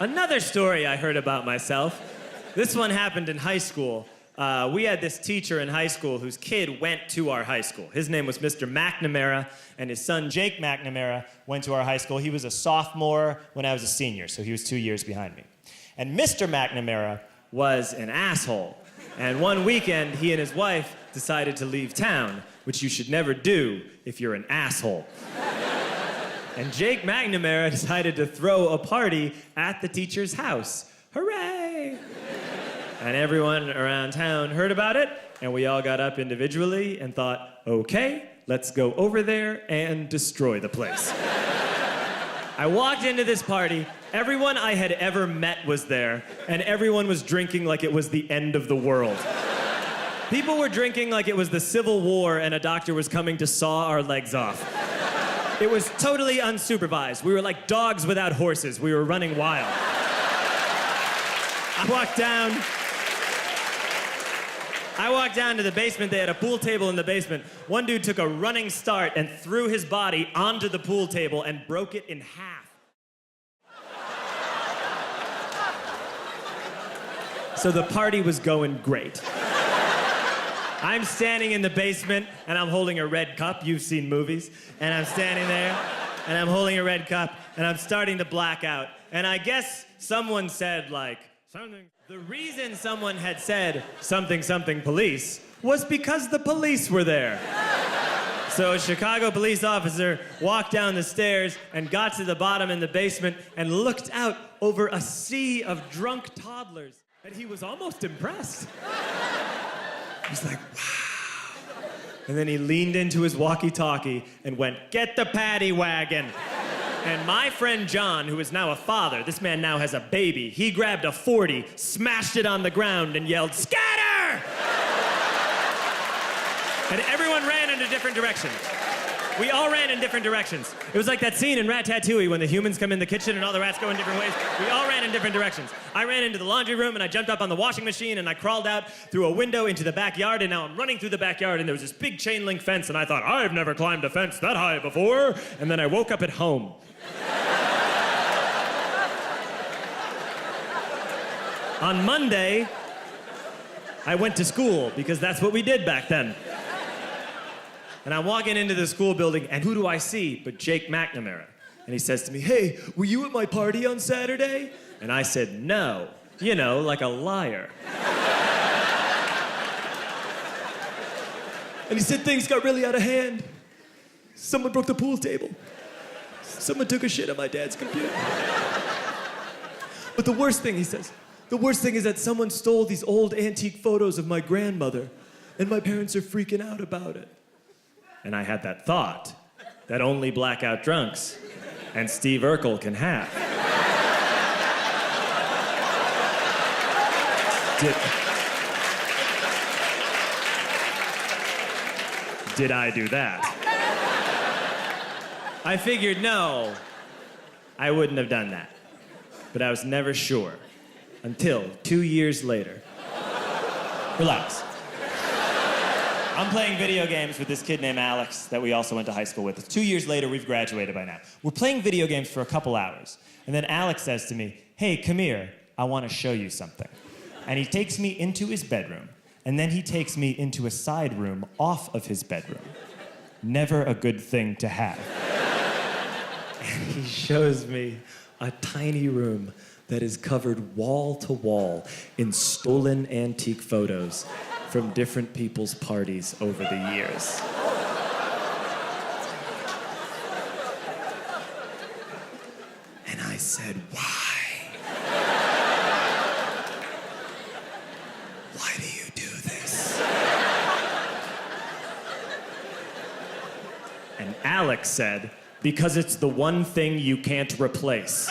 Another story I heard about myself. This one happened in high school. We had this teacher in high school whose kid went to our high school. His name was Mr. McNamara, and his son, Jake McNamara, went to our high school. He was a sophomore when I was a senior, so he was 2 years behind me. And Mr. McNamara was an asshole. And one weekend, he and his wife decided to leave town, which you should never do if you're an asshole. And Jake McNamara decided to throw a party at the teacher's house. Hooray! And everyone around town heard about it, and we all got up individually and thought, okay, let's go over there and destroy the place. I walked into this party, everyone I had ever met was there, and everyone was drinking like it was the end of the world. People were drinking like it was the Civil War and a doctor was coming to saw our legs off. It was totally unsupervised. We were like dogs without horses. We were running wild. I walked down to the basement. They had a pool table in the basement. One dude took a running start and threw his body onto the pool table and broke it in half. So the party was going great. I'm standing in the basement, and I'm holding a red cup. You've seen movies. And I'm standing there, and I'm holding a red cup, and I'm starting to black out. And I guess someone said, like, something. The reason someone had said something, something police was because the police were there. So a Chicago police officer walked down the stairs and got to the bottom in the basement and looked out over a sea of drunk toddlers. And he was almost impressed. He's like, wow. And then he leaned into his walkie-talkie and went, get the paddy wagon. And my friend John, who is now a father, this man now has a baby, he grabbed a .40, smashed it on the ground, and yelled, scatter! And everyone ran in a different direction. We all ran in different directions. It was like that scene in Ratatouille when the humans come in the kitchen and all the rats go in different ways. We all ran in different directions. I ran into the laundry room and I jumped up on the washing machine and I crawled out through a window into the backyard, and now I'm running through the backyard and there was this big chain link fence and I thought, I've never climbed a fence that high before. And then I woke up at home. On Monday, I went to school because that's what we did back then. And I'm walking into the school building, and who do I see but Jake McNamara? And he says to me, hey, were you at my party on Saturday? And I said, no. You know, like a liar. And he said things got really out of hand. Someone broke the pool table. Someone took a shit on my dad's computer. But the worst thing, he says, the worst thing is that someone stole these old antique photos of my grandmother, and my parents are freaking out about it. And I had that thought that only blackout drunks and Steve Urkel can have. Did I do that? I figured, no, I wouldn't have done that. But I was never sure until 2 years later. Relax. I'm playing video games with this kid named Alex that we also went to high school with. 2 years later, we've graduated by now. We're playing video games for a couple hours. And then Alex says to me, hey, come here, I want to show you something. And he takes me into his bedroom, and then he takes me into a side room off of his bedroom. Never a good thing to have. And he shows me a tiny room that is covered wall to wall in stolen antique photos from different people's parties over the years. And I said, why? Why do you do this? And Alex said, because it's the one thing you can't replace.